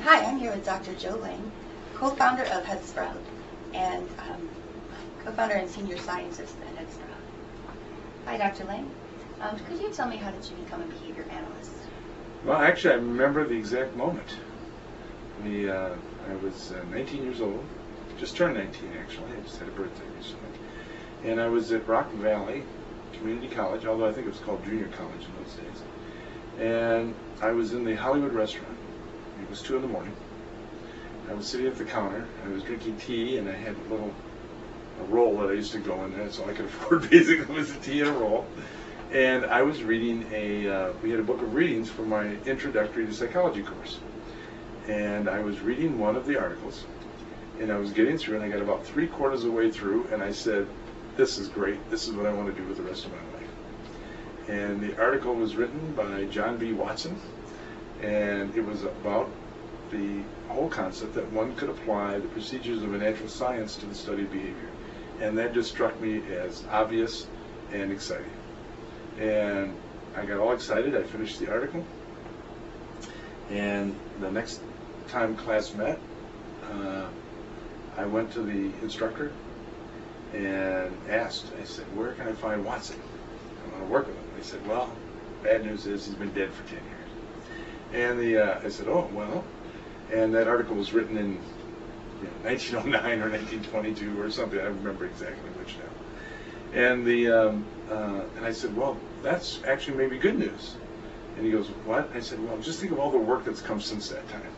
Hi, I'm here with Dr. Joe Layng, co-founder of Headsprout and co-founder and senior scientist at Headsprout. Hi, Dr. Layng. Could you tell me, how did you become a behavior analyst? Well, actually, I remember the exact moment. I was 19 years old, just turned 19 actually. I just had a birthday recently. And I was at Rock Valley Community College, although I think it was called junior college in those days. And I was in the Hollywood restaurant. It was 2 in the morning. I was sitting at the counter. I was drinking tea, and I had a roll that I used to go in. That's all I could afford basically, was a tea and a roll. And I was reading we had a book of readings for my introductory to psychology course. And I was reading one of the articles, and I was getting through, and I got about 3/4 of the way through, and I said, this is great. This is what I want to do with the rest of my life. And the article was written by John B. Watson, and it was about the whole concept that one could apply the procedures of a natural science to the study of behavior. And that just struck me as obvious and exciting. And I got all excited. I finished the article. And the next time class met, I went to the instructor and asked, I said, where can I find Watson? I want to work with him. They said, well, bad news is he's been dead for 10 years. And I said, oh, well, and that article was written in 1909 or 1922 or something. I don't remember exactly which now. And I said, well, that's actually maybe good news. And he goes, what? I said, well, just think of all the work that's come since that time.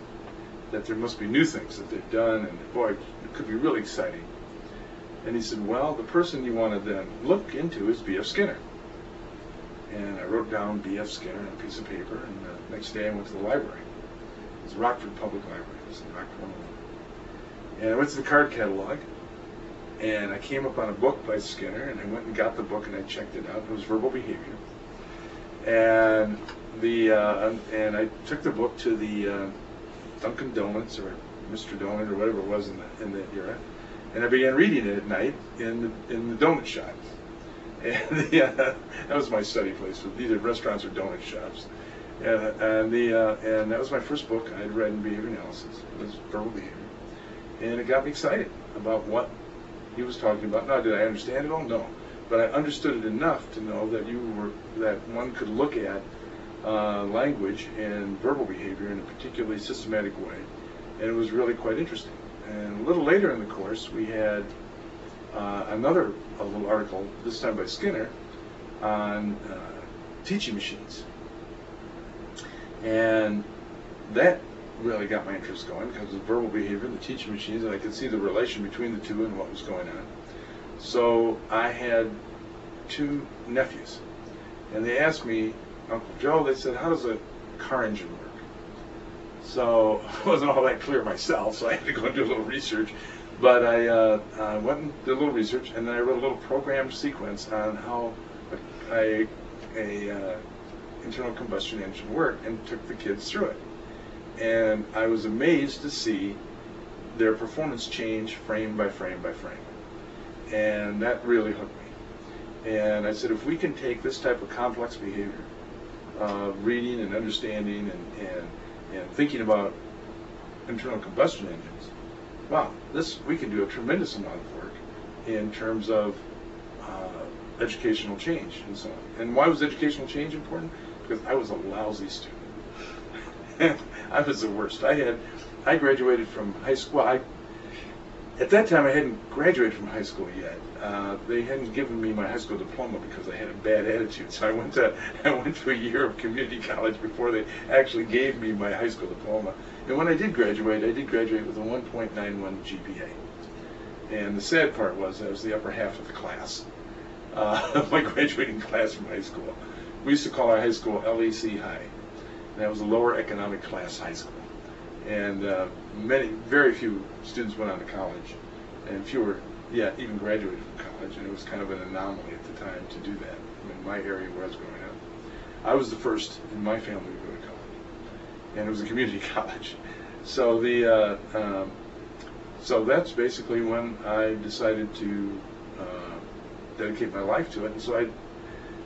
That there must be new things that they've done, and boy, it could be really exciting. And he said, well, the person you want to then look into is B.F. Skinner. And I wrote down B.F. Skinner on a piece of paper, and the next day I went to the library. It was Rockford Public Library. It was in Rockford, Illinois. And I went to the card catalog, and I came up on a book by Skinner, and I went and got the book, and I checked it out. It was Verbal Behavior. And and I took the book to the Dunkin' Donuts or Mr. Donut or whatever it was in that era, and I began reading it at night in the donut shop. And that was my study place, with either restaurants or donut shops. And that was my first book I had read in behavior analysis. It was Verbal Behavior, and it got me excited about what he was talking about. Now, did I understand it all? No, but I understood it enough to know that one could look at language and verbal behavior in a particularly systematic way, and it was really quite interesting. And a little later in the course, we had another little article, this time by Skinner, on teaching machines. And that really got my interest going, because of verbal behavior and the teaching machines, and I could see the relation between the two and what was going on. So I had 2 nephews, and they asked me, Uncle Joe, they said, how does a car engine work? So I wasn't all that clear myself, so I had to go and do a little research. But I went and did a little research, and then I wrote a little programmed sequence on how a internal combustion engine worked, and took the kids through it. And I was amazed to see their performance change frame by frame by frame. And that really hooked me. And I said, if we can take this type of complex behavior, reading and understanding and thinking about internal combustion engines, wow, we can do a tremendous amount of work in terms of educational change and so on. And why was educational change important? Because I was a lousy student. I was the worst. I graduated from high school. At that time, I hadn't graduated from high school yet. They hadn't given me my high school diploma because I had a bad attitude. So I went to a year of community college before they actually gave me my high school diploma. And when I did graduate with a 1.91 GPA. And the sad part was I was the upper half of the class, my graduating class from high school. We used to call our high school LEC High. And that was a lower economic class high school. And very few students went on to college, and fewer, even graduated from college. And it was kind of an anomaly at the time to do that. In my area where I was growing up, I was the first in my family to go to college, and it was a community college. So so that's basically when I decided to dedicate my life to it. And so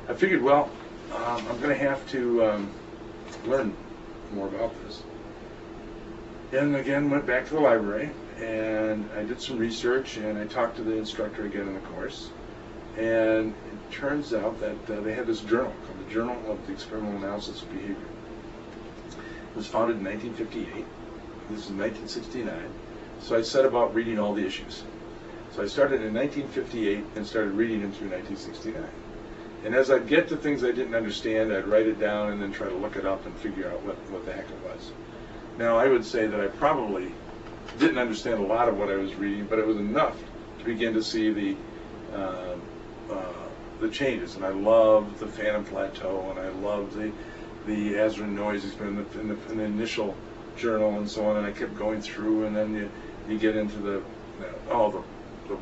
I figured, well, I'm going to have to learn more about this. And again, went back to the library, and I did some research, and I talked to the instructor again in the course. And it turns out that they had this journal called the Journal of the Experimental Analysis of Behavior. It was founded in 1958. This is 1969. So I set about reading all the issues. So I started in 1958 and started reading them through 1969. And as I'd get to things I didn't understand, I'd write it down and then try to look it up and figure out what the heck it was. Now, I would say that I probably didn't understand a lot of what I was reading, but it was enough to begin to see the changes. And I loved the phantom plateau, and I loved the Azrin noise experiment in the initial journal and so on. And I kept going through, and then you get into the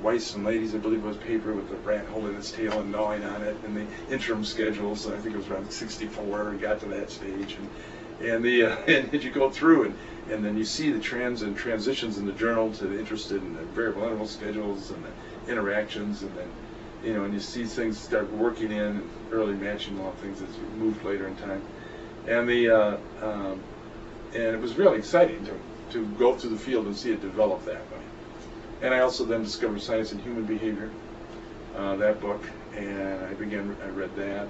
Weiss and Ladies, I believe it was, paper with the rat holding its tail and gnawing on it, and the interim schedules. I think it was around 64. We got to that stage, and you go through, and then you see the transitions in the journal to the interested in the variable interval schedules and the interactions, and then and you see things start working in early matching law things as you move later in time, and and it was really exciting to go through the field and see it develop that way. And I also then discovered Science and Human Behavior, that book, and I read that,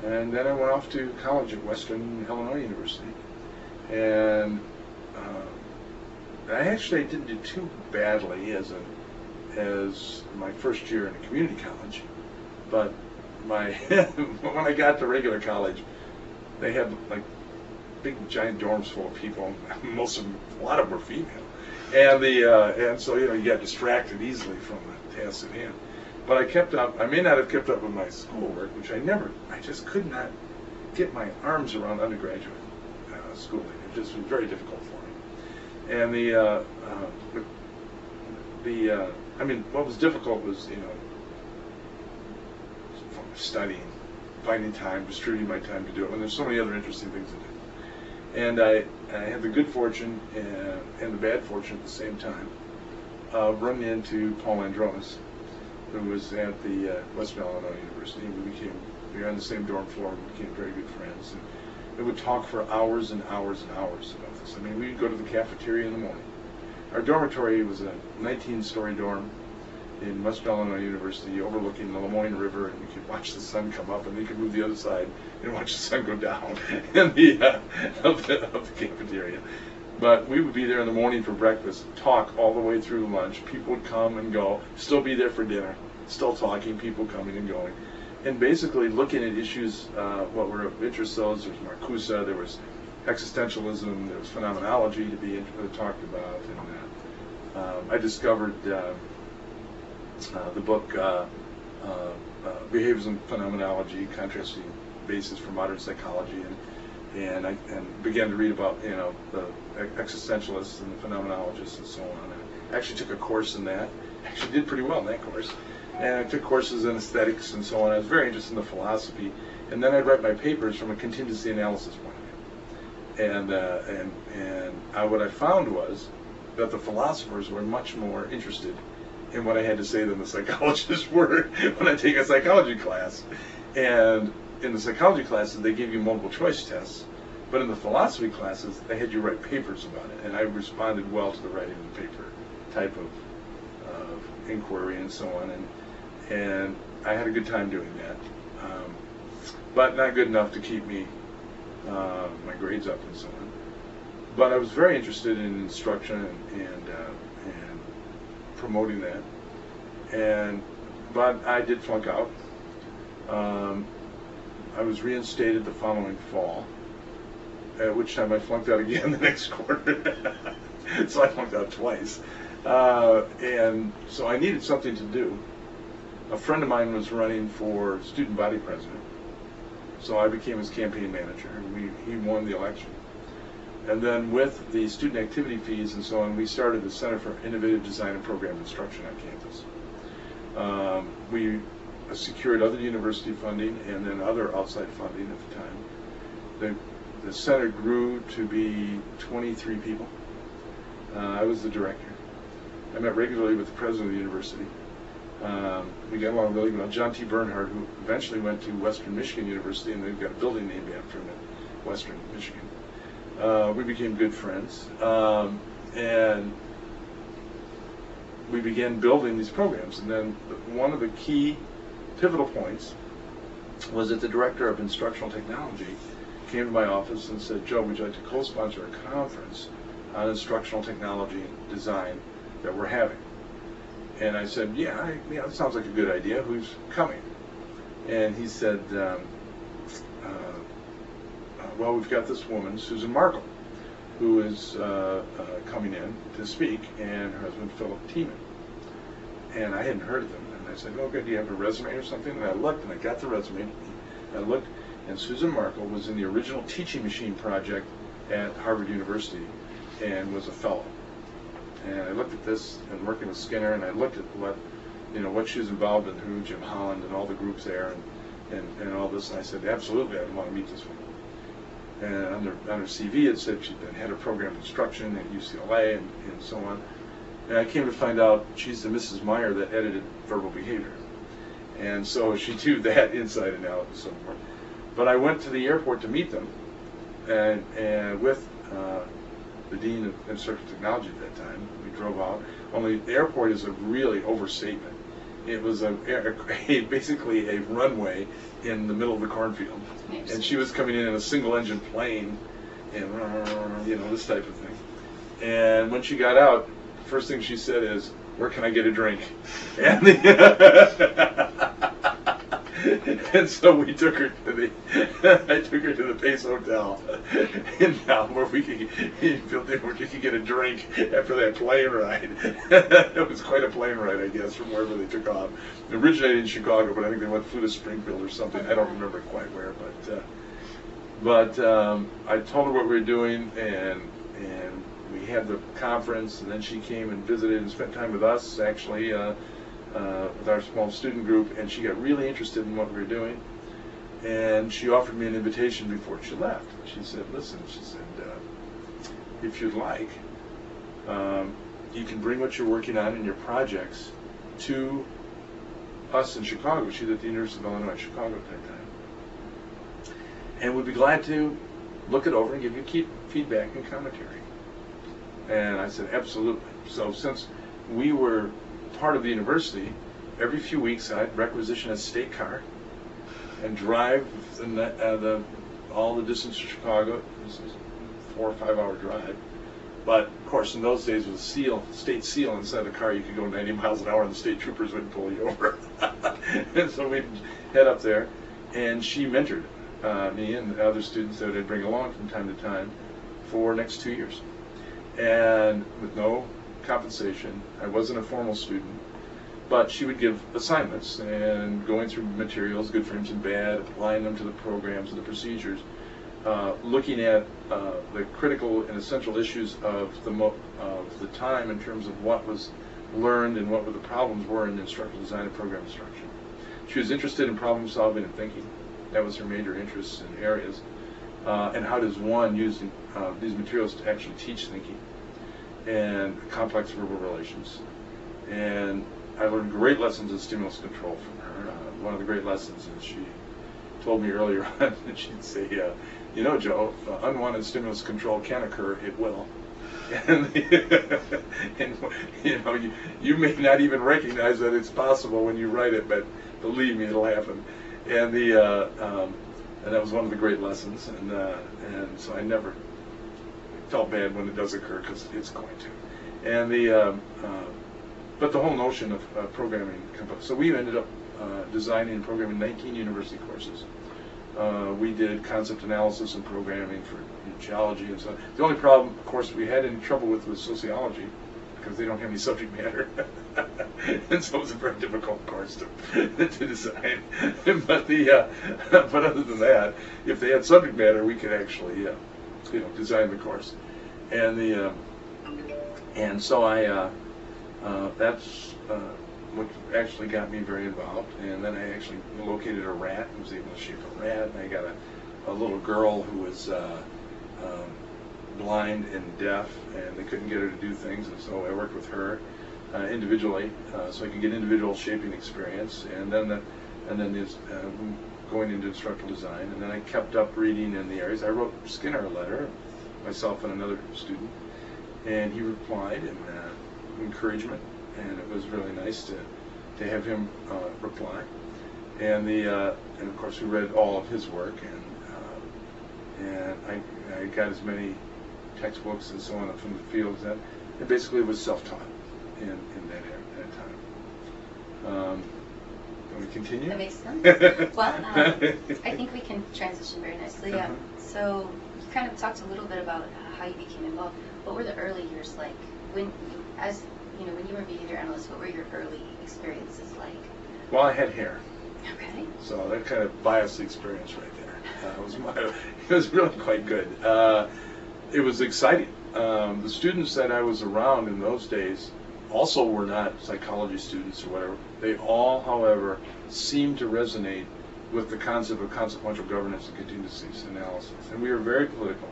and then I went off to college at Western Illinois University, and I actually didn't do too badly as my first year in a community college, but when I got to regular college, they had like big giant dorms full of people. A lot of them were female, and so you got distracted easily from the tasks at hand. But I kept up. I may not have kept up with my schoolwork, which I just could not get my arms around undergraduate schooling. It just was very difficult for me. And what was difficult was studying, finding time, distributing my time to do it when there's so many other interesting things to do. And I had the good fortune and the bad fortune at the same time of running into Paul Andronis, who was at the Western Illinois University. We were on the same dorm floor and became very good friends. And we would talk for hours and hours and hours about this. I mean, we would go to the cafeteria in the morning. Our dormitory was a 19-story dorm in Western Illinois University overlooking the Lemoyne River, and you could watch the sun come up, and you could move the other side and watch the sun go down in of the cafeteria. But we would be there in the morning for breakfast, talk all the way through lunch. People would come and go, still be there for dinner, still talking, people coming and going. And basically looking at issues, what were of interest. Those, there was Marcuse, there was existentialism, there was phenomenology to be talked about. And I discovered the book Behaviors and Phenomenology, Contrasting Basis for Modern Psychology, and I began to read about the existentialists and the phenomenologists and so on. I actually took a course in that. Actually did pretty well in that course. And I took courses in aesthetics and so on. I was very interested in the philosophy. And then I'd write my papers from a contingency analysis point of view. And what I found was that the philosophers were much more interested in what I had to say than the psychologists were when I take a psychology class. And in the psychology classes, they gave you multiple choice tests. But in the philosophy classes, they had you write papers about it. And I responded well to the writing of the paper type of inquiry and so on. And I had a good time doing that. But not good enough to keep me my grades up and so on. But I was very interested in instruction and promoting that. But I did flunk out. I was reinstated the following fall, at which time I flunked out again the next quarter. So I flunked out twice. And so I needed something to do. A friend of mine was running for student body president, so I became his campaign manager, and he won the election. And then with the student activity fees and so on, we started the Center for Innovative Design and Program Instruction on campus. We secured other university funding and then other outside funding at the time. The center grew to be 23 people. I was the director. I met regularly with the president of the university. We got along really well. John T. Bernhardt, who eventually went to Western Michigan University, and they've got a building named after him at Western Michigan. We became good friends, and we began building these programs. And then one of the key pivotal points was that the director of instructional technology came to my office and said, "Joe, would you like to co-sponsor a conference on instructional technology and design that we're having?" And I said, "Yeah, that sounds like a good idea. Who's coming?" And he said, "Well, we've got this woman, Susan Markle, who is coming in to speak, and her husband, Philip Tiemann." And I hadn't heard of them. And I said, "Oh, good, do you have a resume or something?" And I looked, and I got the resume. I looked, and Susan Markle was in the original teaching machine project at Harvard University and was a fellow. And I looked at this and working with Skinner, and I looked at what she was involved in, who Jim Holland and all the groups there, and all this. And I said, "Absolutely, I want to meet this woman." And on her CV, it said she'd been head of program instruction at UCLA and so on. And I came to find out she's the Mrs. Meyer that edited Verbal Behavior. And so she knew that inside and out and so forth. But I went to the airport to meet them, and with the Dean of Instructional Technology at that time. We drove out. Only the airport is a really overstatement. It was basically a runway in the middle of the cornfield. And she was coming in a single-engine plane, and this type of thing. And when she got out, the first thing she said is, "Where can I get a drink?" And so we took her to I took her to the Pace Hotel in town where we could get a drink after that plane ride. It was quite a plane ride, I guess, from wherever they took off. It originated in Chicago, but I think they flew to Springfield or something. I don't remember quite where, but I told her what we were doing, and we had the conference, and then she came and visited and spent time with us, actually, with our small student group, and she got really interested in what we were doing, and she offered me an invitation before she left. She said, "Listen," she said, "if you'd like, you can bring what you're working on in your projects to us in Chicago." She was at the University of Illinois Chicago at that time. "And we'd be glad to look it over and give you feedback and commentary." And I said, "Absolutely." So since we were part of the university, every few weeks I'd requisition a state car and drive all the distance to Chicago. This is a 4 or 5 hour drive. But of course, in those days, with a state seal inside the car, you could go 90 miles an hour and the state troopers wouldn't pull you over. And so we'd head up there, and she mentored me and other students that I'd bring along from time to time for the next 2 years. And with no compensation. I wasn't a formal student, but she would give assignments and going through materials, good frames and bad, applying them to the programs and the procedures, looking at the critical and essential issues of the time in terms of what was learned and what the problems were in instructional design and program instruction. She was interested in problem solving and thinking. That was her major interests and areas. And how does one use these materials to actually teach thinking and complex verbal relations. And I learned great lessons in stimulus control from her. One of the great lessons is she told me earlier on that she'd say, "Joe, if unwanted stimulus control can occur, it will." And, you may not even recognize that it's possible when you write it, but believe me, it'll happen. And that was one of the great lessons. And so I never felt bad when it does occur, because it's going to. And but the whole notion of programming. So we ended up designing and programming 19 university courses. We did concept analysis and programming for geology and so on. The only problem, of course, we had any trouble with was sociology, because they don't have any subject matter. And so it was a very difficult course to design. But other than that, if they had subject matter, we could actually design the course. And so that's what actually got me very involved. And then I actually located a rat and was able to shape a rat. And I got a little girl who was blind and deaf, and they couldn't get her to do things, and so I worked with her individually, so I could get individual shaping experience, and then going into instructional design. And then I kept up reading in the areas. I wrote Skinner a letter, myself and another student, and he replied, and encouragement, and it was really nice to have him reply. And and of course we read all of his work, and I got as many textbooks and so on from the field that it basically was self-taught in that time. Can we continue? That makes sense. Well, I think we can transition very nicely. So you kind of talked a little bit about how you became involved. What were the early years like? When you were a behavior analyst, what were your early experiences like? Well, I had hair. Okay. So that kind of biased the experience right there. It was really quite good. It was exciting. The students that I was around in those days also were not psychology students or whatever. They all, however, seemed to resonate with the concept of consequential governance and contingencies analysis. And we were very political.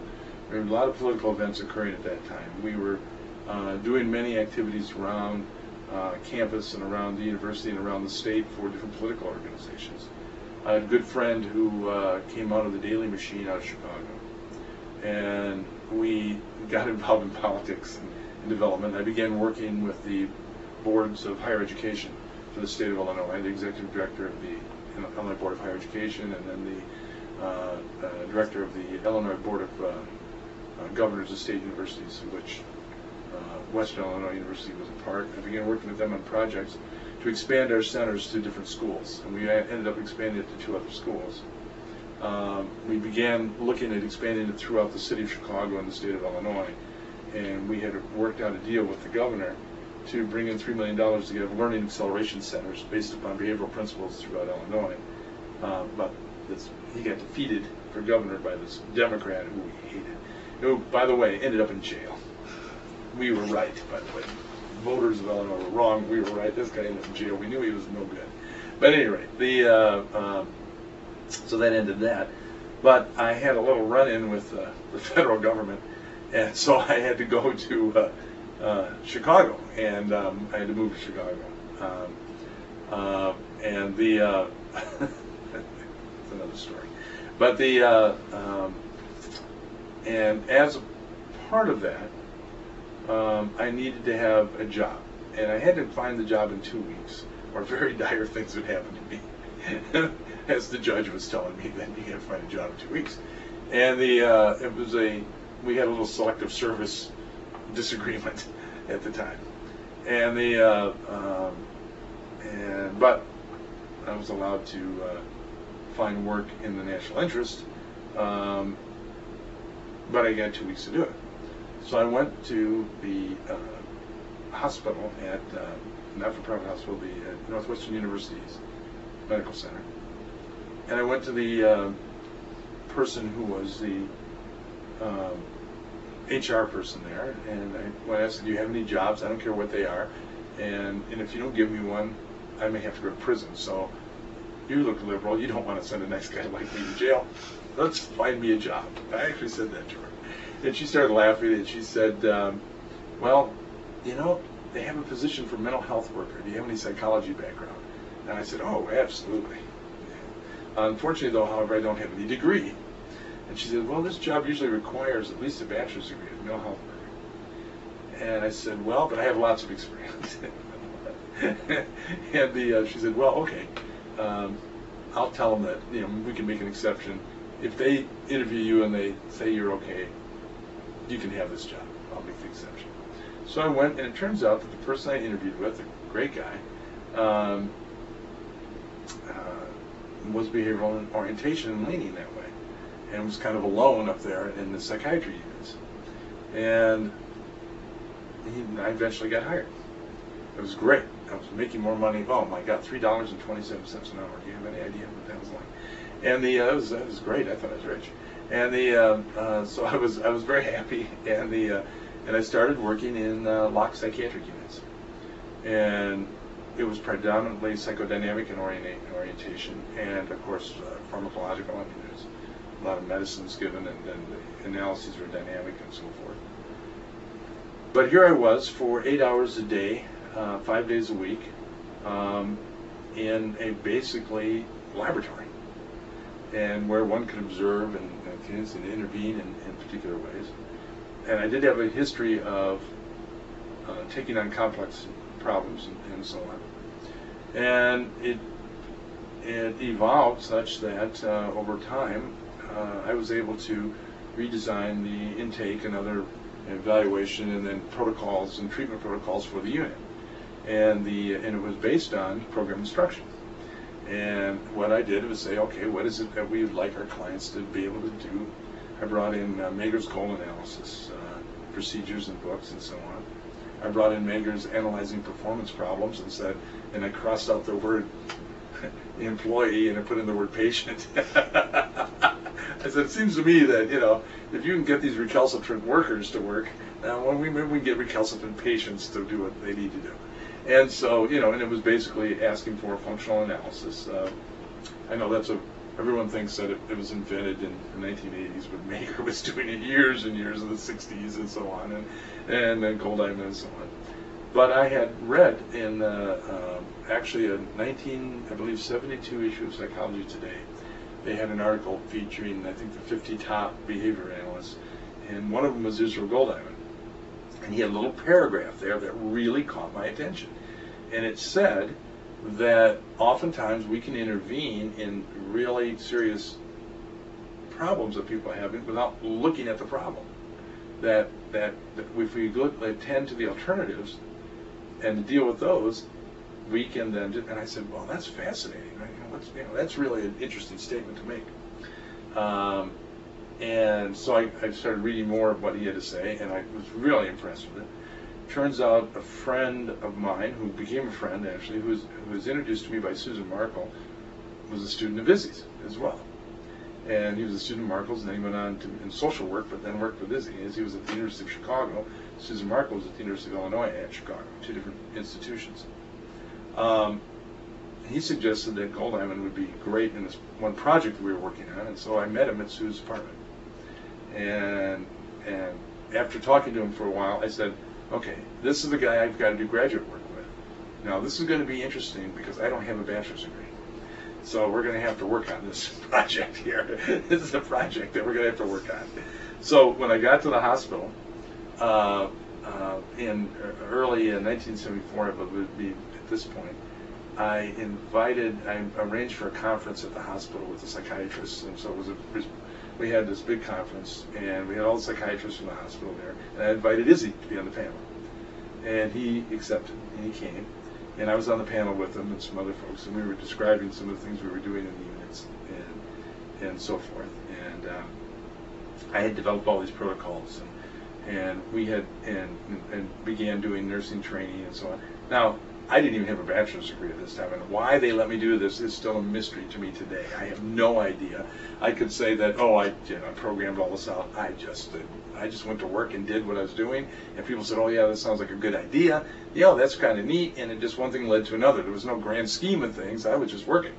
There were a lot of political events occurring at that time. We were doing many activities around campus and around the university and around the state for different political organizations. I had a good friend who came out of the Daily Machine out of Chicago, and we got involved in politics and development. I began working with the boards of higher education for the state of Illinois, the executive director of the Illinois Board of Higher Education, and then the director of the Illinois Board of Governors of State Universities, of which Western Illinois University was a part. I began working with them on projects to expand our centers to different schools, and we ended up expanding it to 2 other schools. We began looking at expanding it throughout the city of Chicago and the state of Illinois, and we had worked out a deal with the governor to bring in $3 million to get learning acceleration centers based upon behavioral principles throughout Illinois. But he got defeated for governor by this Democrat who we hated, who, by the way, ended up in jail. We were right, by the way. Voters of Illinois were wrong. We were right. This guy ended up in jail. We knew he was no good. But at any rate, so that ended that. But I had a little run-in with the federal government, and so I had to go to Chicago, and I had to move to Chicago. And it's another story. But and as a part of that, I needed to have a job, and I had to find the job in 2 weeks, or very dire things would happen to me. As the judge was telling me, then you got to find a job in 2 weeks. And we had a little selective service disagreement at the time, and but I was allowed to find work in the national interest, but I got 2 weeks to do it. So I went to the hospital at not-for-profit hospital, the Northwestern University's medical center, and I went to the person who was the HR person there, and I asked, do you have any jobs? I don't care what they are, and if you don't give me one, I may have to go to prison. So you look liberal, you don't want to send a nice guy like me to jail. Let's find me a job. I actually said that to her. And she started laughing, and she said, well, they have a position for mental health worker. Do you have any psychology background? And I said, oh, absolutely. Unfortunately, though, however, I don't have any degree. And she said, well, this job usually requires at least a bachelor's degree in mental health worker. And I said, well, but I have lots of experience. And she said, well, okay, I'll tell them that we can make an exception. If they interview you and they say you're okay, you can have this job. I'll make the exception. So I went, and it turns out that the person I interviewed with, a great guy, was behavioral orientation and leaning that way, and was kind of alone up there in the psychiatry units. And I eventually got hired. It was great. I was making more money. Oh my God, $3.27 an hour. Do you have any idea what that was like? And that was great. I thought I was rich. And so I was very happy. And I started working in locked psychiatric units. And it was predominantly psychodynamic and orientation, and of course pharmacological. I mean, there's a lot of medicines given, and then the analyses were dynamic and so forth. But here I was for 8 hours a day, 5 days a week, in a basically laboratory, and where one could observe and intervene in particular ways. and I did have a history of taking on complex problems and so on. And it evolved such that over time I was able to redesign the intake and other evaluation and then protocols and treatment protocols for the unit. And it was based on program instruction. And what I did was say, okay, what is it that we would like our clients to be able to do? I brought in Mager's goal analysis, procedures and books and so on. I brought in Mager's analyzing performance problems and I crossed out the word employee and I put in the word patient. I said, it seems to me that, if you can get these recalcitrant workers to work, maybe we can get recalcitrant patients to do what they need to do. And so, and it was basically asking for a functional analysis. I know everyone thinks that it was invented in the 1980s, but Mager was doing it years and years in the 60s and so on, and then Goldiamond and so on. But I had read in actually a 1972 issue of Psychology Today, they had an article featuring, I think, the 50 top behavior analysts, and one of them was Izzy Goldiamond. And he had a little paragraph there that really caught my attention. And it said that oftentimes we can intervene in really serious problems that people are having without looking at the problem. That if we attend to the alternatives and deal with those, we can then and I said, well, that's fascinating, right? That's really an interesting statement to make. And so I started reading more of what he had to say, and I was really impressed with it. Turns out a friend of mine, who became a friend actually, who was introduced to me by Susan Markle, was a student of Izzy's as well. And he was a student of Markle's, and then he went on in social work, but then worked with Izzy. Izzy was at the University of Chicago. Susan Markle was at the University of Illinois at Chicago, two different institutions. He suggested that Goldiamond would be great in this one project we were working on, and so I met him at Sue's apartment. And after talking to him for a while, I said, okay, this is the guy I've got to do graduate work with. Now, this is going to be interesting because I don't have a bachelor's degree. So we're going to have to work on this project here. This is a project that we're going to have to work on. So when I got to the hospital, in early 1974, it would be at this point, I arranged for a conference at the hospital with the psychiatrists, and so we had this big conference, and we had all the psychiatrists from the hospital there, and I invited Izzy to be on the panel. And he accepted, and he came, and I was on the panel with him and some other folks, and we were describing some of the things we were doing in the units and so forth. And I had developed all these protocols, and we had and began doing nursing training and so on. Now, I didn't even have a bachelor's degree at this time, and why they let me do this is still a mystery to me today. I have no idea. I could say that, I programmed all this out. I just went to work and did what I was doing, and people said, oh yeah, that sounds like a good idea. Yeah, that's kind of neat, and just one thing led to another. There was no grand scheme of things. I was just working,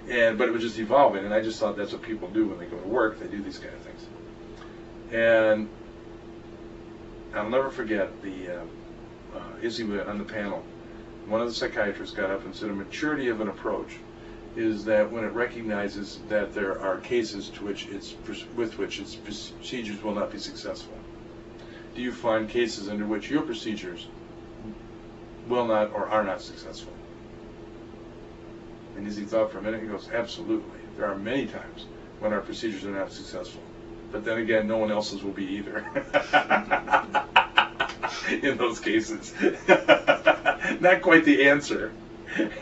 but it was just evolving, and I just thought that's what people do when they go to work. They do these kind of things. And I'll never forget Izzy on the panel. One of the psychiatrists got up and said, a maturity of an approach is that when it recognizes that there are cases with which its procedures will not be successful. Do you find cases under which your procedures will not or are not successful? And as he thought for a minute, he goes, absolutely. There are many times when our procedures are not successful. But then again, no one else's will be either. In those cases. Not quite the answer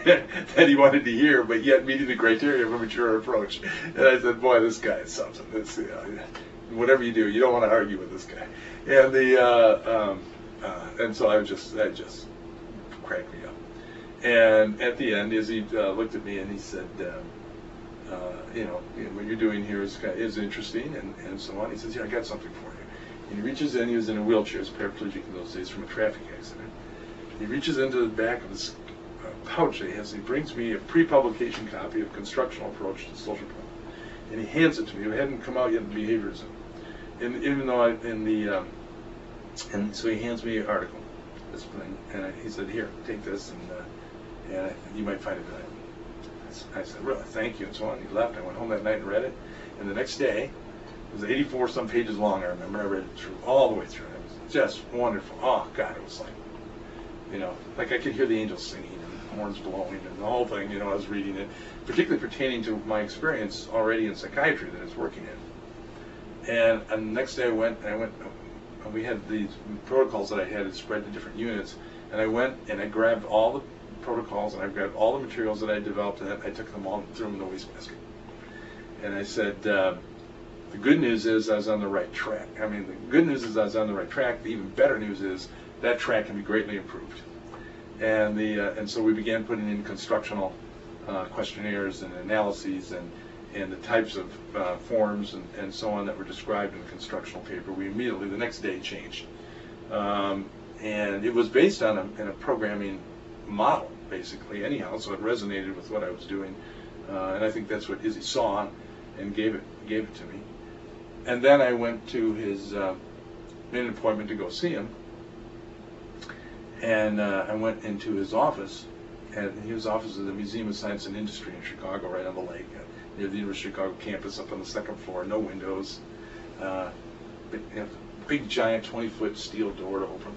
that he wanted to hear, but yet meeting the criteria of a mature approach. And I said, boy, this guy is something. Whatever you do, you don't want to argue with this guy. And and so that just cracked me up. And at the end, Izzy looked at me and he said, what you're doing here is interesting and so on. He says, I got something for you. And he reaches in, he was in a wheelchair, he was paraplegic in those days from a traffic accident. He reaches into the back of his pouch he has, he brings me a pre-publication copy of Constructional Approach to Social Problem. And he hands it to me. It hadn't come out yet in behaviorism. And even though and so he hands me an article, this thing, and he said, here, take this, and you might find it valuable. I said, really, thank you, and so on. He left. I went home that night and read it. And the next day, was 84 some pages long. I remember I read it through all the way through. It was just wonderful. Oh God, it was like, you know, like I could hear the angels singing and horns blowing and the whole thing. You know, I was reading it, particularly pertaining to my experience already in psychiatry that I was working in. And the next day I went, we had these protocols that I had spread to different units, and I went and I grabbed all the protocols and I grabbed all the materials that I developed, and I took them all and threw them in the wastebasket. And I said, the good news is I was on the right track. I mean, the good news is I was on the right track. The even better news is that track can be greatly improved. And so we began putting in constructional questionnaires and analyses and the types of forms and so on that were described in the constructional paper. We immediately, the next day, changed. And it was based on a programming model, basically, anyhow, so it resonated with what I was doing. And I think that's what Izzy saw and gave it to me. And then I went to his, made an appointment to go see him. And I went into his office, and his office is the Museum of Science and Industry in Chicago, right on the lake, near the University of Chicago campus, up on the second floor, no windows. Big giant 20-foot steel door to open,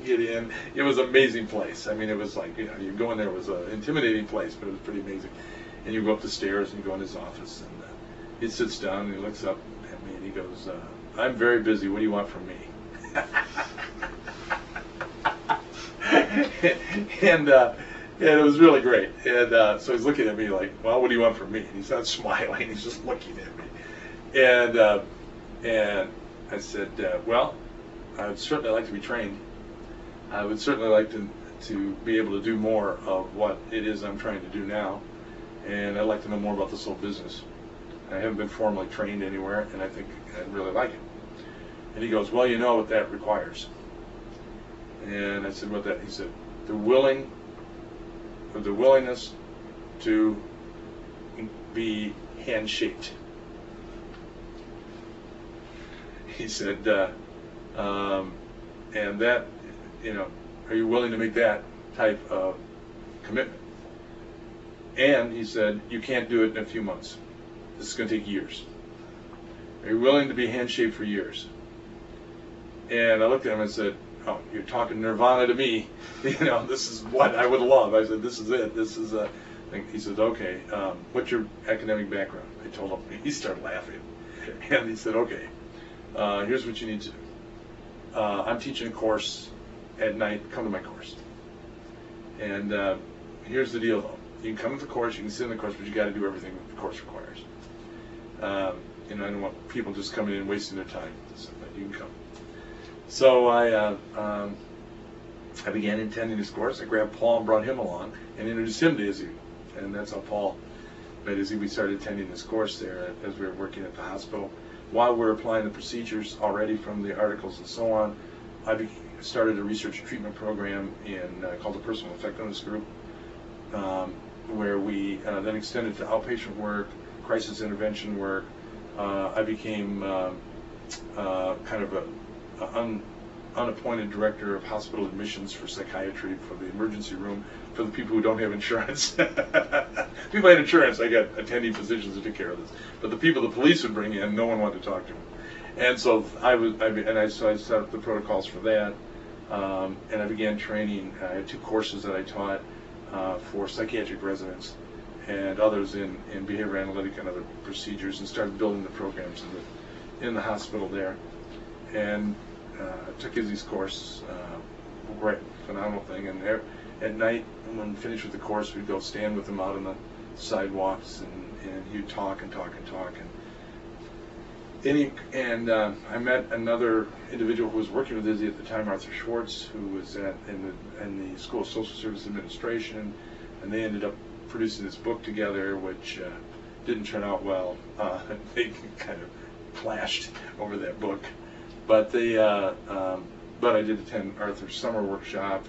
get in. It was an amazing place. I mean, it was like, you know, you go in there, it was an intimidating place, but it was pretty amazing. And you go up the stairs and you go in his office, and he sits down and he looks up at me and he goes, I'm very busy, what do you want from me? and it was really great. And so he's looking at me like, well, what do you want from me? And he's not smiling, he's just looking at me. And I said, well, I would certainly like to be trained. I would certainly like to be able to do more of what it is I'm trying to do now. And I'd like to know more about this whole business. I haven't been formally trained anywhere, and I think I'd really like it. And he goes, well, you know what that requires. And I said, what that? He said, the willingness to be handshaked. He said, and that, you know, are you willing to make that type of commitment? And he said, you can't do it in a few months. This is going to take years. Are you willing to be handshaked for years? And I looked at him and said, oh, you're talking nirvana to me. You know, this is what I would love. I said, this is it. This is a thing. He said, okay, what's your academic background? I told him. He started laughing. And he said, okay, here's what you need to do. I'm teaching a course at night. Come to my course. And here's the deal, though. You can come to the course, you can sit in the course, but you got to do everything that the course requires. You know, I don't want people just coming in and wasting their time. So you can come. So I began attending this course. I grabbed Paul and brought him along and introduced him to Izzy. And that's how Paul met Izzy. We started attending this course there as we were working at the hospital. While we were applying the procedures already from the articles and so on, I started a research and treatment program called the Personal Effectiveness Group, where we then extended to outpatient work, crisis intervention work. I became kind of an unappointed director of hospital admissions for psychiatry for the emergency room for the people who don't have insurance. People had insurance, I got attending physicians who took care of this. But the people the police would bring in, no one wanted to talk to them. And so I set up the protocols for that, and I began training. I had 2 courses that I taught for psychiatric residents and others in behavior analytic and other procedures, and started building the programs in the hospital there. And took Izzy's course, great, phenomenal thing. And there, at night, when finished with the course, we'd go stand with him out on the sidewalks, and he'd talk and talk and talk. And I met another individual who was working with Izzy at the time, Arthur Schwartz, who was in the School of Social Service Administration, and they ended up producing this book together, which didn't turn out well. They kind of clashed over that book. But I did attend Arthur's summer workshop,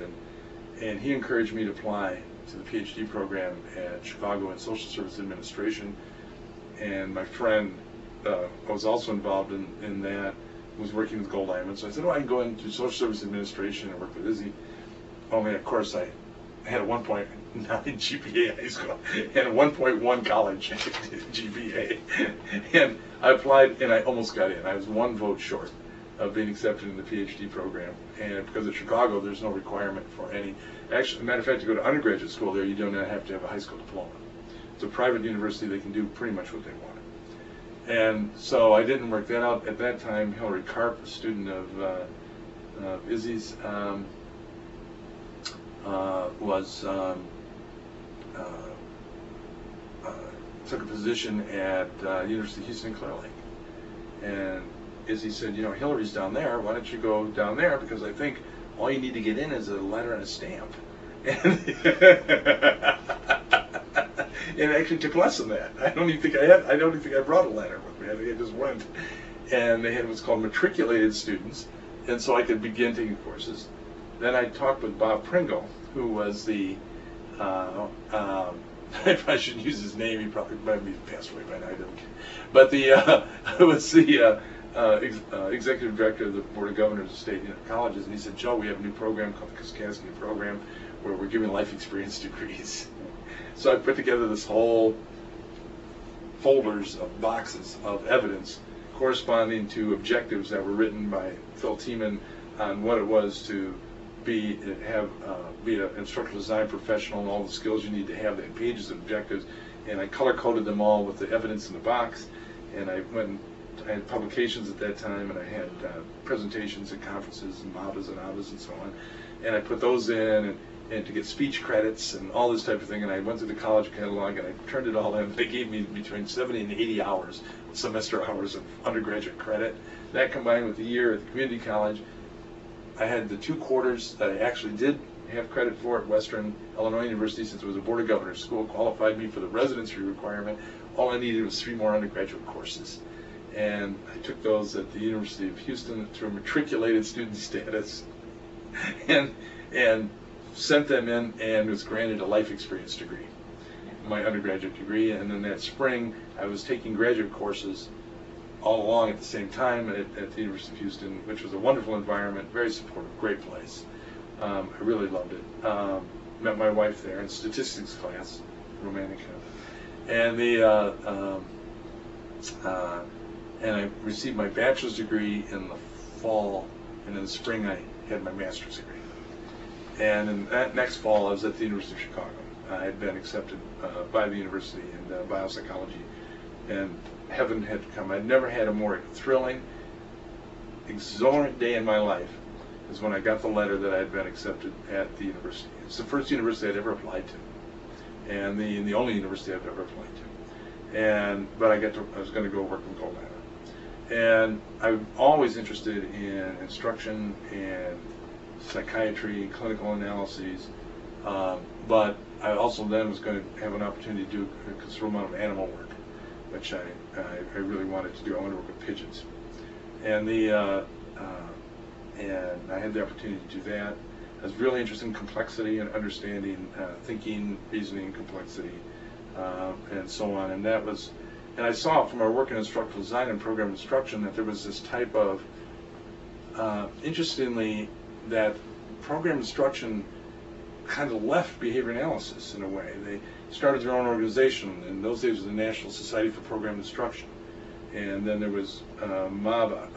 and he encouraged me to apply to the PhD program at Chicago in Social Service Administration. And my friend was also involved in that, was working with Goldiamond. So I said, oh, I can go into Social Service Administration and work with Izzy. Only, of course, I had a 1.9 GPA in high school and a 1.1 college GPA. And I applied and I almost got in. I was 1 vote short of being accepted in the PhD program. And because of Chicago, there's no requirement for any. Actually, as a matter of fact, to go to undergraduate school there, you don't have to have a high school diploma. It's a private university. They can do pretty much what they want. And so I didn't work that out. At that time, Hillary Karp, a student of Izzy's, took a position at University of Houston in Clear Lake. And Izzy said, you know, Hillary's down there, why don't you go down there, because I think all you need to get in is a letter and a stamp. And it actually took less than that. I don't even think I brought a letter with me. I think I just went. And they had what's called matriculated students, and so I could begin taking courses. Then I talked with Bob Pringle, who was the I probably shouldn't use his name. He probably might be passed away by now. I don't care. But was the executive director of the Board of Governors of State Colleges, and he said, Joe, we have a new program called the Kaskaskia program where we're giving life experience degrees. So I put together this whole folders of boxes of evidence corresponding to objectives that were written by Phil Tiemann on what it was to be an instructional design professional and all the skills you need to have. They had pages of objectives, and I color-coded them all with the evidence in the box. And I had publications at that time, and I had presentations at conferences and MAVAs and AVAs and so on. And I put those in, and to get speech credits and all this type of thing. And I went through the college catalog, and I turned it all in. They gave me between 70 and 80 hours, semester hours of undergraduate credit. That combined with the year at the community college, I had the 2 quarters that I actually did have credit for at Western Illinois University, since it was a Board of Governors school, qualified me for the residency requirement. All I needed was 3 more undergraduate courses. And I took those at the University of Houston through matriculated student status and sent them in, and was granted a life experience degree, my undergraduate degree. And then that spring, I was taking graduate courses all along at the same time at the University of Houston, which was a wonderful environment, very supportive, great place. I really loved it. Met my wife there in statistics class, romantic. And and I received my bachelor's degree in the fall, and in the spring I had my master's degree. And in that next fall, I was at the University of Chicago. I had been accepted by the university in biopsychology, and heaven had come. I'd never had a more thrilling, exhilarating day in my life is when I got the letter that I had been accepted at the university. It's the first university I'd ever applied to, and the only university I've ever applied to. But I was going to go work in Goldiamond. And I'm always interested in instruction and psychiatry, clinical analyses, but I also then was going to have an opportunity to do a considerable amount of animal work, which I really wanted to do. I wanted to work with pigeons, and and I had the opportunity to do that. I was really interested in complexity and understanding thinking, reasoning, complexity, and so on. And I saw from our work in instructional design and program instruction that there was this type of, interestingly, that program instruction kind of left behavior analysis in a way. They started their own organization. In those days, it was the National Society for Program Instruction, and then there was MAVA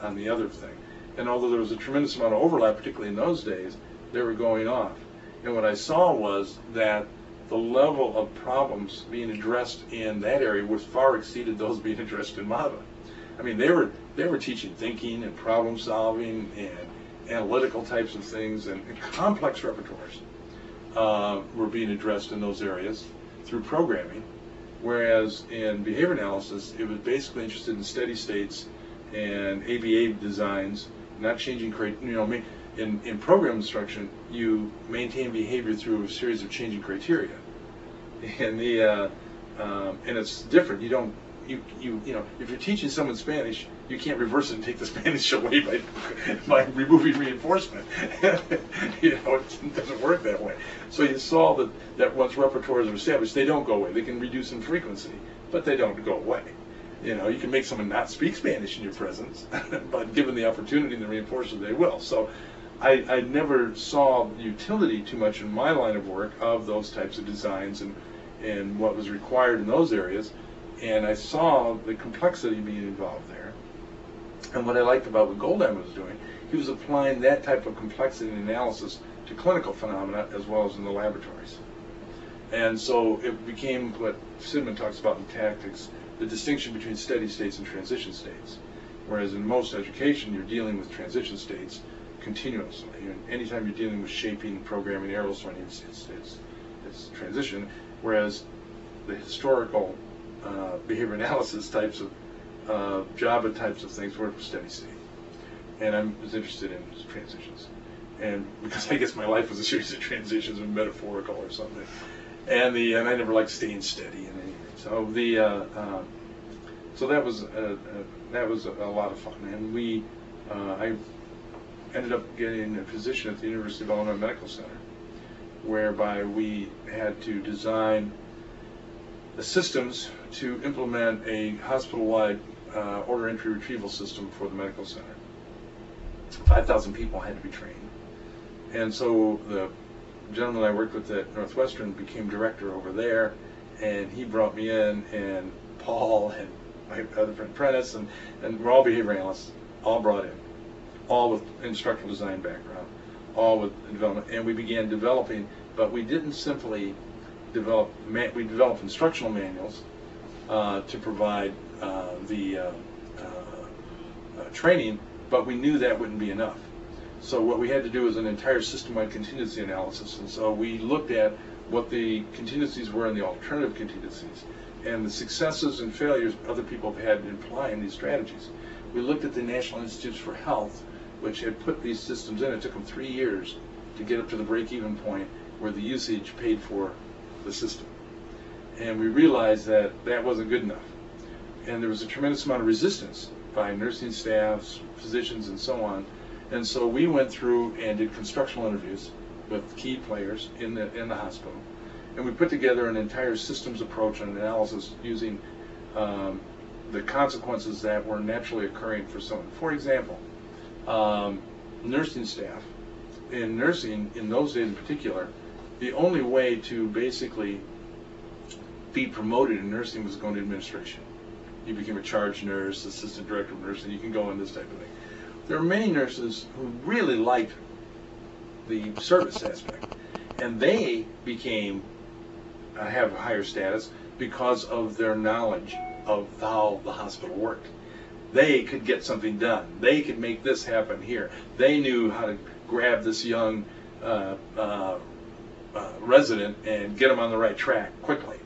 on the other thing. And although there was a tremendous amount of overlap, particularly in those days, they were going off. And what I saw was that the level of problems being addressed in that area was far exceeded those being addressed in MAVA. I mean, they were teaching thinking and problem solving and analytical types of things, and complex repertoires were being addressed in those areas through programming. Whereas in behavior analysis, it was basically interested in steady states and ABA designs, not changing criteria. In program instruction, you maintain behavior through a series of changing criteria, and and it's different. You don't, if you're teaching someone Spanish, you can't reverse it and take the Spanish away by removing reinforcement. It doesn't work that way. So you saw that once repertoires are established, they don't go away. They can reduce in frequency, but they don't go away. You can make someone not speak Spanish in your presence, but given the opportunity and the reinforcement, they will. So I never saw utility too much in my line of work of those types of designs and what was required in those areas, and I saw the complexity being involved there. And what I liked about what Goldiamond was doing, he was applying that type of complexity analysis to clinical phenomena as well as in the laboratories. And so it became what Sidman talks about in tactics, the distinction between steady states and transition states. Whereas in most education, you're dealing with transition states continuously. And anytime you're dealing with shaping, programming, errors, it's transition. Whereas the historical behavior analysis types of Java types of things were steady state. And I was interested in transitions. And because I guess my life was a series of transitions and metaphorical or something. And I never liked staying steady in anything. So so that was a lot of fun. And I ended up getting a position at the University of Illinois Medical Center, whereby we had to design the systems to implement a hospital-wide order entry retrieval system for the medical center. 5,000 people had to be trained. And so the gentleman I worked with at Northwestern became director over there, and he brought me in, and Paul and my other friend Prentice, and we're all behavior analysts, all brought in, all with instructional design background, all with development, and we began developing, but we didn't simply develop, we developed instructional manuals to provide the training, but we knew that wouldn't be enough. So what we had to do was an entire system-wide contingency analysis, and so we looked at what the contingencies were and the alternative contingencies, and the successes and failures other people have had in applying these strategies. We looked at the National Institutes for Health, which had put these systems in. It took them 3 years to get up to the break-even point where the usage paid for the system. And we realized that that wasn't good enough. And there was a tremendous amount of resistance by nursing staffs, physicians, and so on. And so we went through and did constructional interviews with key players in the hospital. And we put together an entire systems approach and analysis using the consequences that were naturally occurring for someone. For example, nursing staff. In nursing, in those days in particular, the only way to basically be promoted in nursing was going to administration. You became a charge nurse, assistant director of nursing, you can go in this type of thing. There are many nurses who really liked the service aspect, and they became, have a higher status because of their knowledge of how the hospital worked. They could get something done. They could make this happen here. They knew how to grab this young resident and get them on the right track quickly.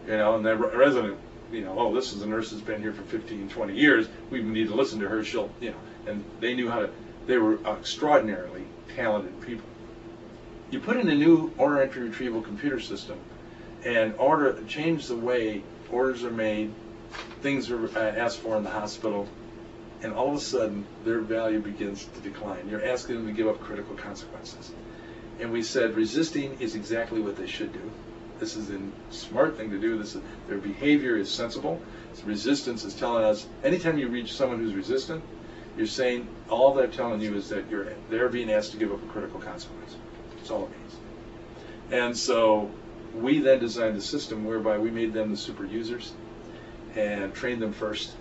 You know, and the resident, you know, oh, this is a nurse that's been here for 15, 20 years. We need to listen to her. She'll, you know, and they knew how to, they were extraordinarily talented people. You put in a new order entry retrieval computer system and change the way orders are made, things are asked for in the hospital, and all of a sudden their value begins to decline. You're asking them to give up critical consequences. And we said resisting is exactly what they should do. This is a smart thing to do. Their behavior is sensible. So resistance is telling us, anytime you reach someone who's resistant, you're saying, all they're telling you is that they're being asked to give up a critical consequence. That's all it means. And so we then designed a system whereby we made them the super users and trained them first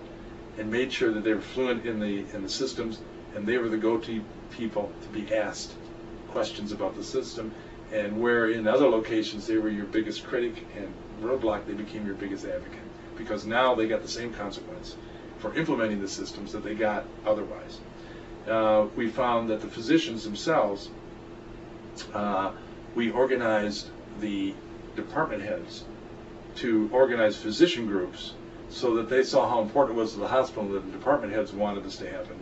and made sure that they were fluent in the systems, and they were the go-to people to be asked questions about the system, and where in other locations they were your biggest critic and roadblock, they became your biggest advocate, because now they got the same consequence for implementing the systems that they got otherwise. We found that the physicians themselves, we organized the department heads to organize physician groups so that they saw how important it was to the hospital that the department heads wanted this to happen.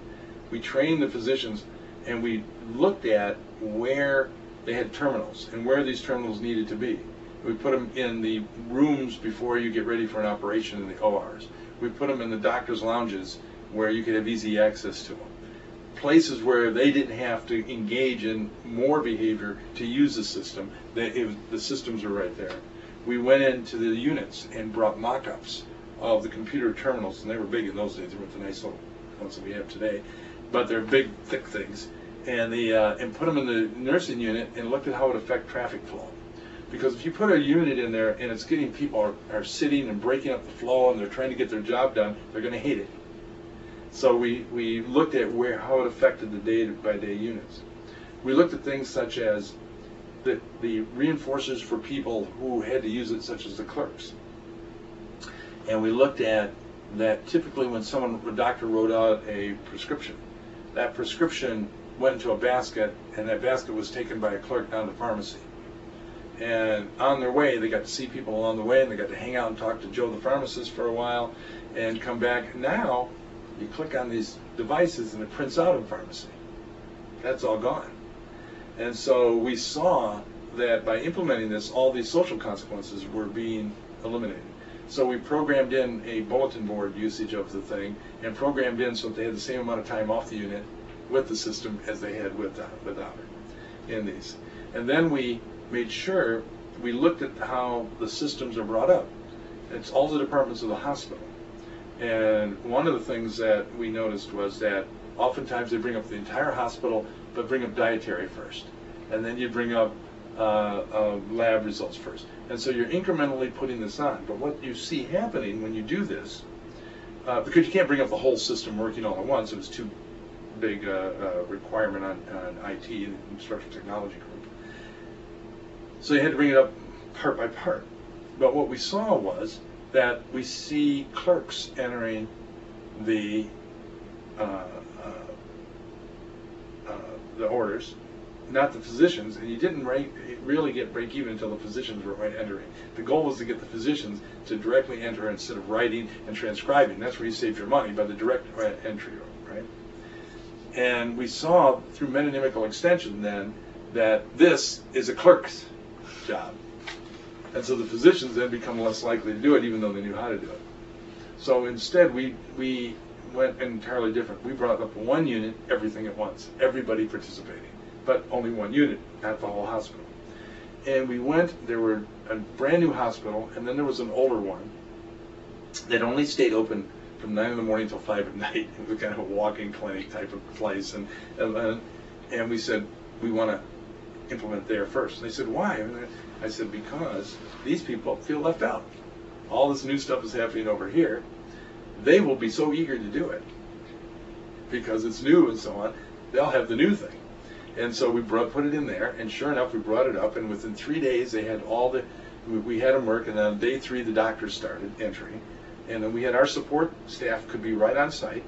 We trained the physicians, and we looked at where they had terminals and where these terminals needed to be. We put them in the rooms before you get ready for an operation in the ORs. We put them in the doctor's lounges where you could have easy access to them. Places where they didn't have to engage in more behavior to use the system. The systems were right there. We went into the units and brought mock-ups of the computer terminals, and they were big in those days. They weren't the nice little ones that we have today, but they're big, thick things. and put them in the nursing unit and looked at how it affected traffic flow. Because if you put a unit in there and it's getting people are sitting and breaking up the flow and they're trying to get their job done, they're going to hate it. So we looked at how it affected the day-by-day units. We looked at things such as the reinforcers for people who had to use it, such as the clerks. And we looked at that typically when a doctor wrote out a prescription, that prescription went into a basket, and that basket was taken by a clerk down to the pharmacy. And on their way, they got to see people along the way, and they got to hang out and talk to Joe the pharmacist for a while, and come back. Now, you click on these devices, and it prints out in pharmacy. That's all gone. And so we saw that by implementing this, all these social consequences were being eliminated. So we programmed in a bulletin board usage of the thing, and programmed in so that they had the same amount of time off the unit with the system as they had without it in these. And then we made sure we looked at how the systems are brought up. It's all the departments of the hospital. And one of the things that we noticed was that oftentimes they bring up the entire hospital, but bring up dietary first. And then you bring up lab results first. And so you're incrementally putting this on. But what you see happening when you do this, because you can't bring up the whole system working all at once, it was too big requirement on IT and instructional technology group. So you had to bring it up part by part. But what we saw was that we see clerks entering the orders, not the physicians, and you didn't really get break even until the physicians were entering. The goal was to get the physicians to directly enter instead of writing and transcribing. That's where you save your money, by the direct entry, right? And we saw through metonymical extension then that this is a clerk's job. And so the physicians then become less likely to do it, even though they knew how to do it. So instead, we went entirely different. We brought up one unit, everything at once, everybody participating, but only one unit, not the whole hospital. And we went, there were a brand new hospital, and then there was an older one that only stayed open from 9 in the morning till 5 at night. It was kind of a walking clinic type of place. And we said, we want to implement there first. And they said, why? And I said, because these people feel left out. All this new stuff is happening over here. They will be so eager to do it because it's new and so on. They'll have the new thing. And so we put it in there, and sure enough, we brought it up, and within 3 days, they had we had them work, and then on day 3, the doctors started entering. And then we had our support staff could be right on site.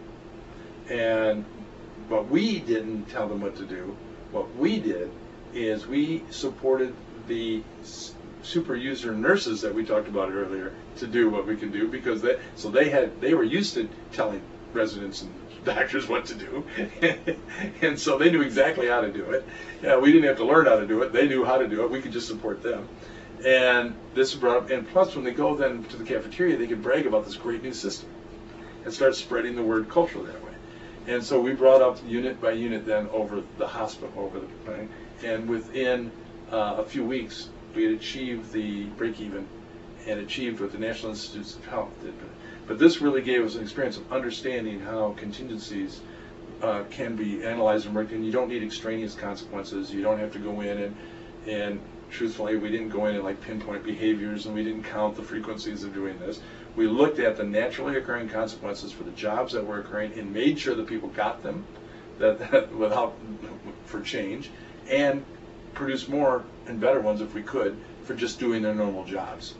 But we didn't tell them what to do. What we did is we supported the super user nurses that we talked about earlier to do what we can do, because they were used to telling residents and doctors what to do, and so they knew exactly how to do it. We didn't have to learn how to do it. They knew how to do it. We could just support them. And this is brought up, and plus when they go then to the cafeteria, they could brag about this great new system and start spreading the word culturally that way. And so we brought up unit by unit then over the hospital, over the thing, and within a few weeks we had achieved the break-even and achieved what the National Institutes of Health did. But this really gave us an experience of understanding how contingencies can be analyzed and worked, and you don't need extraneous consequences. You don't have to go in and truthfully, we didn't go in and like pinpoint behaviors, and we didn't count the frequencies of doing this. We looked at the naturally occurring consequences for the jobs that were occurring and made sure that people got them without for change, and produced more and better ones if we could for just doing their normal jobs.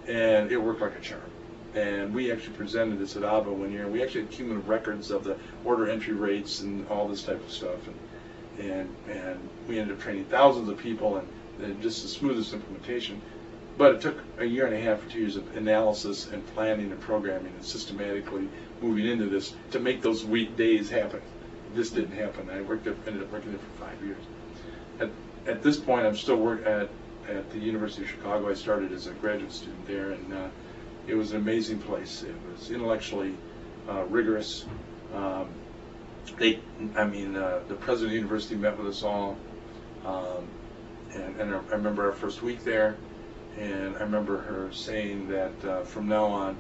And it worked like a charm. And we actually presented this at ABA one year, and we actually had cumulative records of the order entry rates and all this type of stuff. And we ended up training thousands of people, and just the smoothest implementation. But it took a year and a half or 2 years of analysis and planning and programming and systematically moving into this to make those weekdays happen. This didn't happen. I ended up working there for 5 years. At this point, I'm still working at the University of Chicago. I started as a graduate student there, and it was an amazing place. It was intellectually rigorous. The president of the university met with us all, and I remember our first week there, and I remember her saying that from now on,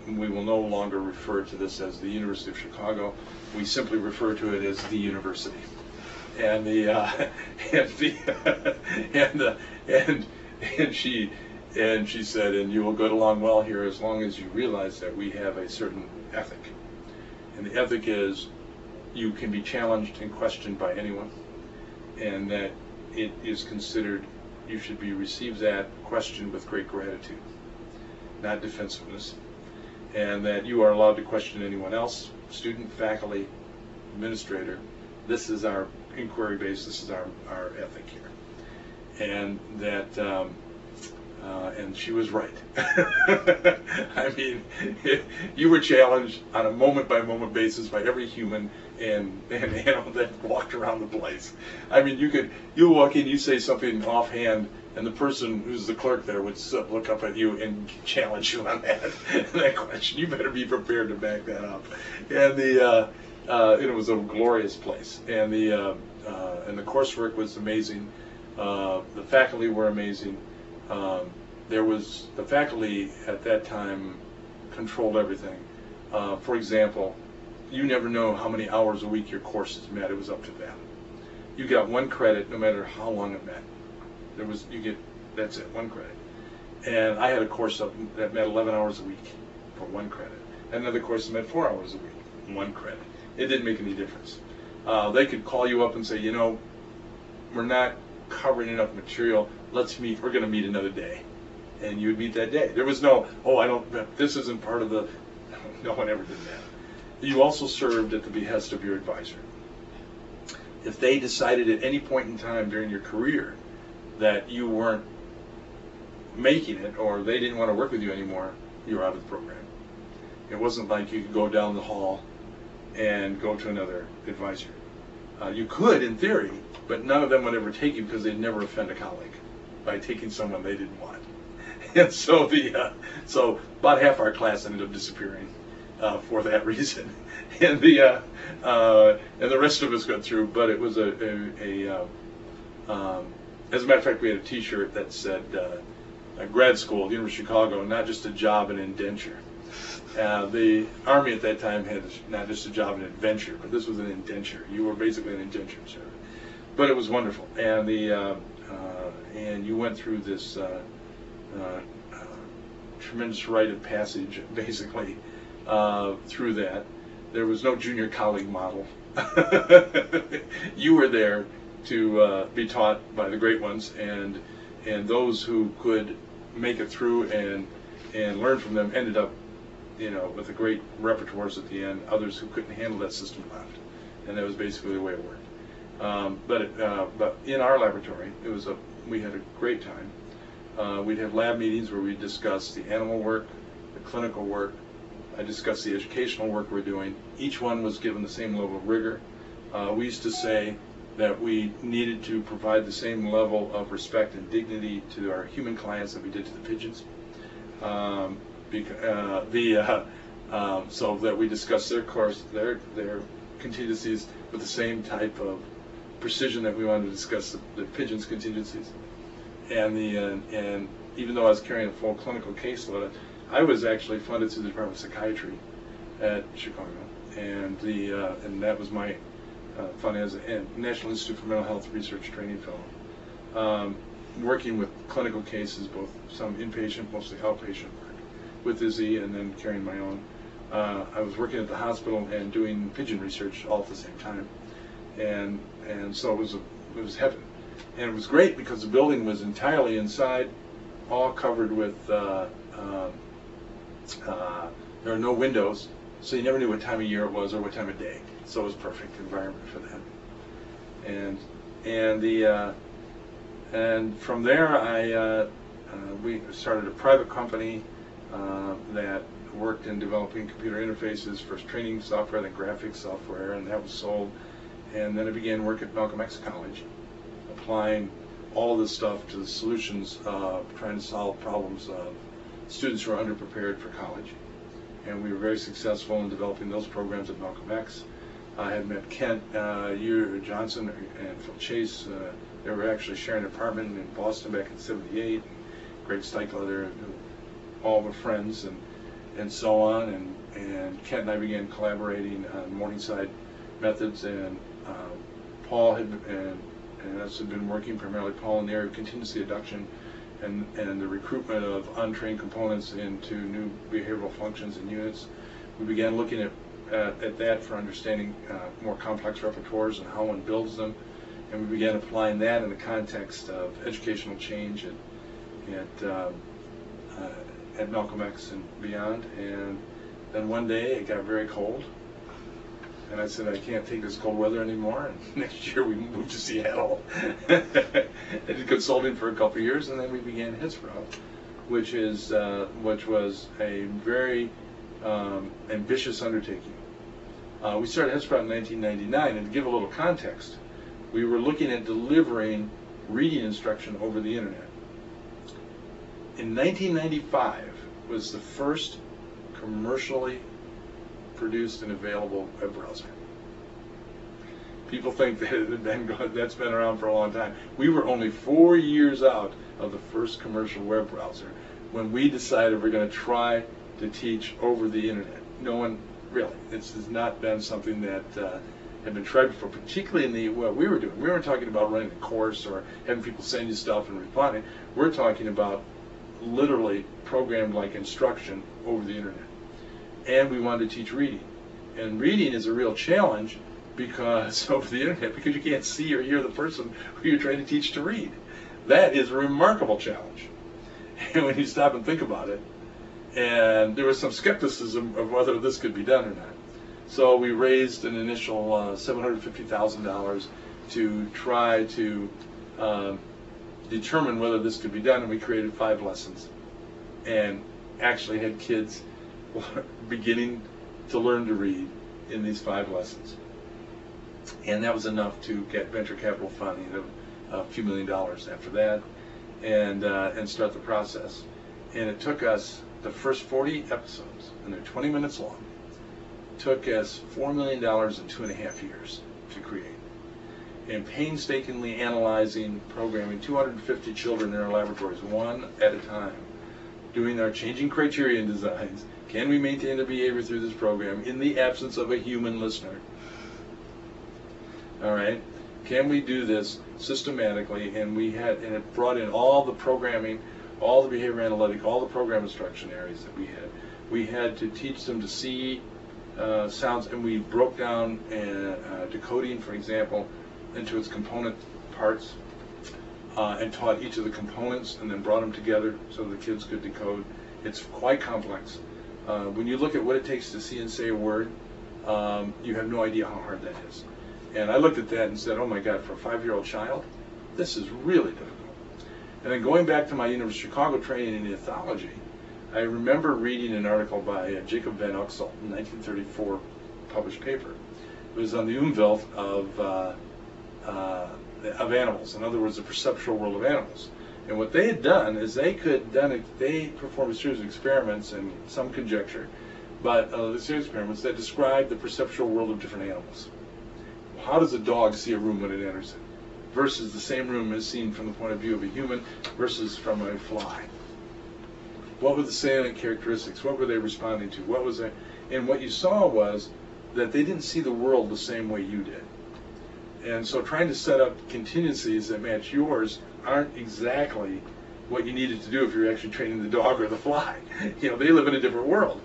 we will no longer refer to this as the University of Chicago. We simply refer to it as the university. And the and she said, and you will get along well here as long as you realize that we have a certain ethic. And the ethic is you can be challenged and questioned by anyone, and that it is considered you should be received that question with great gratitude, not defensiveness, and that you are allowed to question anyone else, student, faculty, administrator. This is our inquiry base, this is our ethic here. And that, and she was right. I mean, you were challenged on a moment-by-moment basis by every human and animal that walked around the place. I mean, you walk in, you say something offhand, and the person who's the clerk there would look up at you and challenge you on that question. You better be prepared to back that up. And it was a glorious place, and the coursework was amazing. The faculty were amazing. The faculty at that time controlled everything. For example, you never know how many hours a week your courses met. It was up to them. You got 1 credit no matter how long it met. That's it, 1 credit. And I had a course that met 11 hours a week for 1 credit. Another course that met 4 hours a week, 1 credit. It didn't make any difference. They could call you up and say, we're not covering enough material. Let's meet. We're going to meet another day. And you would meet that day. There was no, this isn't part of the, no one ever did that. You also served at the behest of your advisor. If they decided at any point in time during your career that you weren't making it, or they didn't want to work with you anymore, you were out of the program. It wasn't like you could go down the hall and go to another advisor. You could, in theory, but none of them would ever take you because they'd never offend a colleague by taking someone they didn't want. And so so about half our class ended up disappearing for that reason, and the rest of us got through. But it was as a matter of fact, we had a T-shirt that said grad school, University of Chicago, not just a job, an indenture. The Army at that time had not just a job, an adventure, but this was an indenture. You were basically an indentured servant. But it was wonderful, and and you went through this tremendous rite of passage, basically, through that. There was no junior colleague model. You were there to be taught by the great ones, and those who could make it through and learn from them ended up, with the great repertoires at the end. Others who couldn't handle that system left, and that was basically the way it worked. But in our laboratory, we had a great time. We'd have lab meetings where we'd discuss the animal work, the clinical work. I discussed the educational work we're doing. Each one was given the same level of rigor. We used to say that we needed to provide the same level of respect and dignity to our human clients that we did to the pigeons. So that we discussed their contingencies with the same type of precision that we wanted to discuss the pigeons' contingencies. And even though I was carrying a full clinical caseload, I was actually funded through the Department of Psychiatry at Chicago, and that was my fund as a National Institute for Mental Health Research Training Fellow, working with clinical cases, both some inpatient, mostly outpatient work with Izzy, and then carrying my own. I was working at the hospital and doing pigeon research all at the same time, and so it was heaven. And it was great because the building was entirely inside, all covered with, there are no windows, so you never knew what time of year it was or what time of day. So it was a perfect environment for that. And from there, we started a private company that worked in developing computer interfaces, first training software, then graphics software, and that was sold. And then I began work at Malcolm X College, applying all this stuff to the solutions of trying to solve problems of students who are underprepared for college. And we were very successful in developing those programs at Malcolm X. I had met Kent Johnson and Phil Chase. They were actually sharing an apartment in Boston back in '78. Greg Steichler, all were friends. and so on. And Kent and I began collaborating on Morningside methods, and Paul and us had been working primarily, Paul, in the area of contingency adduction and the recruitment of untrained components into new behavioral functions and units. We began looking at that for understanding more complex repertoires and how one builds them, and we began applying that in the context of educational change at Malcolm X and beyond. And then one day it got very cold, and I said, I can't take this cold weather anymore. And next year we moved to Seattle. I did consulting for a couple of years, and then we began Headsprout, which was a very ambitious undertaking. We started Headsprout in 1999, and to give a little context, we were looking at delivering reading instruction over the internet. In 1995 was the first commercially produced and available web browser. People think that that's been around for a long time. We were only 4 years out of the first commercial web browser when we decided we're going to try to teach over the internet. No one really. This has not been something that had been tried before, particularly in what we were doing. We weren't talking about running a course or having people send you stuff and replying. We're talking about literally programmed like instruction over the internet. And we wanted to teach reading. And reading is a real challenge because over the internet, because you can't see or hear the person who you're trying to teach to read. That is a remarkable challenge. And when you stop and think about it, and there was some skepticism of whether this could be done or not. So we raised an initial $750,000 to try to determine whether this could be done, and we created 5 lessons and actually had kids beginning to learn to read in these 5 lessons. And that was enough to get venture capital funding of a few $1 million after that, and start the process. And it took us, the first 40 episodes, and they're 20 minutes long, took us $4 million in 2.5 years to create. And painstakingly analyzing, programming 250 children in our laboratories, one at a time, doing our changing criterion designs. Can we maintain the behavior through this program in the absence of a human listener? All right. Can we do this systematically? And it brought in all the programming, all the behavior analytic, all the program instruction areas that we had. We had to teach them to see sounds, and we broke down decoding, for example, into its component parts, and taught each of the components and then brought them together so the kids could decode. It's quite complex. When you look at what it takes to see and say a word, you have no idea how hard that is. And I looked at that and said, oh my God, for a 5-year-old child, this is really difficult. And then going back to my University of Chicago training in ethology, I remember reading an article by Jacob van Uxel in 1934, published paper. It was on the Umwelt of animals. In other words, the perceptual world of animals. And what they had done is they performed a series of experiments and some conjecture, but the series of experiments that described the perceptual world of different animals. How does a dog see a room when it enters it, versus the same room as seen from the point of view of a human versus from a fly? What were the salient characteristics? What were they responding to? What was it? And what you saw was that they didn't see the world the same way you did. And so trying to set up contingencies that match yours aren't exactly what you needed to do if you're actually training the dog or the fly. You know, they live in a different world.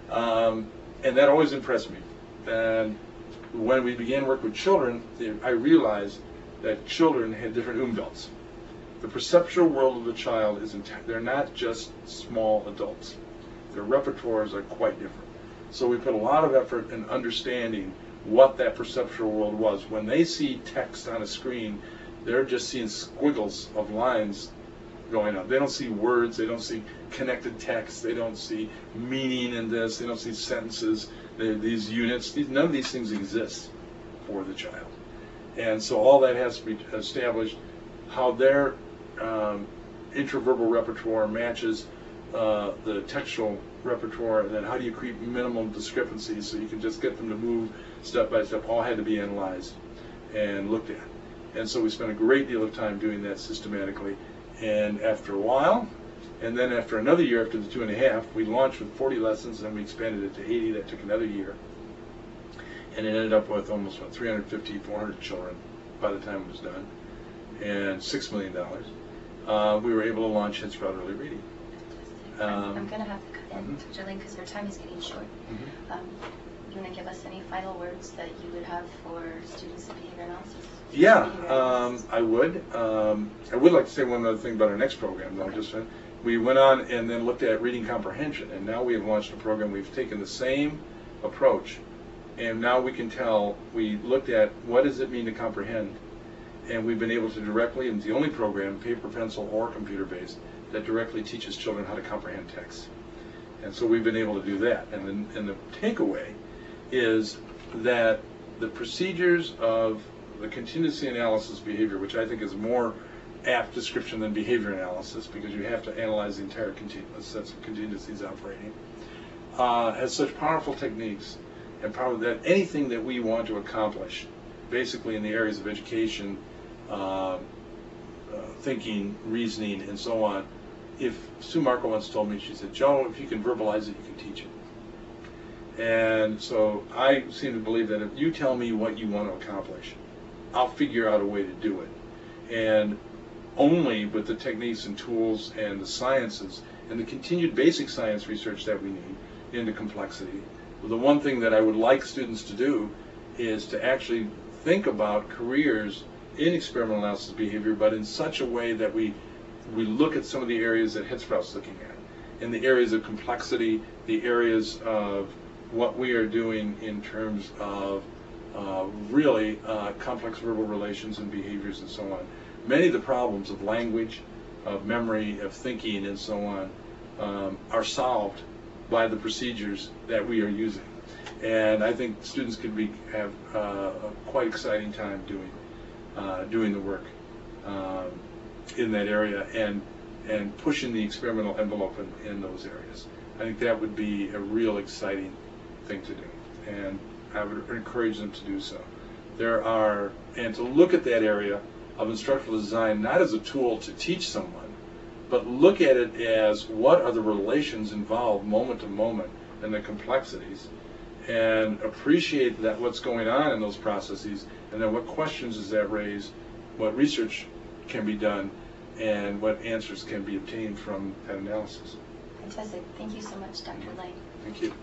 And that always impressed me. And when we began work with children, I realized that children had different umwelts. The perceptual world of the child is they're not just small adults. Their repertoires are quite different. So we put a lot of effort in understanding what that perceptual world was. When they see text on a screen, they're just seeing squiggles of lines going up. They don't see words, they don't see connected text, they don't see meaning in this, they don't see sentences, these units, none of these things exist for the child. And so all that has to be established, how their intraverbal repertoire matches the textual repertoire, and then how do you create minimum discrepancies so you can just get them to move step by step. All had to be analyzed and looked at. And so we spent a great deal of time doing that systematically. And after a while, And then after another year, after the 2.5, we launched with 40 lessons, and then we expanded it to 80. That took another year. And it ended up with almost 350, 400 children by the time it was done, and $6 million. We were able to launch Headsprout Early Reading. I'm going to have to cut in, Dr. Layng, because our time is getting short. You want to give us any final words that you would have for students in behavior analysis? Yeah, I would. I would like to say one other thing about our next program, though. Okay. We went on and then looked at reading comprehension, and now we have launched a program. We've taken the same approach, and now we can tell, we looked at what does it mean to comprehend, and we've been able to directly, and it's the only program, paper, pencil, or computer-based, that directly teaches children how to comprehend text. And so we've been able to do that. And the takeaway is that the procedures of the contingency analysis behavior, which I think is more apt description than behavior analysis, because you have to analyze the entire sets of contingencies operating, has such powerful techniques and power that anything that we want to accomplish, basically in the areas of education, thinking, reasoning, and so on, if Sue Markle once told me, she said, Joe, if you can verbalize it, you can teach it. And so I seem to believe that if you tell me what you want to accomplish, I'll figure out a way to do it. And only with the techniques and tools and the sciences and the continued basic science research that we need into complexity. The one thing that I would like students to do is to actually think about careers in experimental analysis behavior, but in such a way that we look at some of the areas that Headsprout's looking at, in the areas of complexity, the areas of what we are doing in terms of really complex verbal relations and behaviors and so on. Many of the problems of language, of memory, of thinking, and so on are solved by the procedures that we are using. And I think students could have a quite exciting time doing the work in that area and pushing the experimental envelope in those areas. I think that would be a real exciting thing to do, and I would encourage them to do so. And to look at that area of instructional design not as a tool to teach someone, but look at it as what are the relations involved moment to moment and the complexities, and appreciate that what's going on in those processes, and then what questions does that raise, what research can be done, and what answers can be obtained from that analysis. Fantastic. Thank you so much, Dr. Layng. Thank you.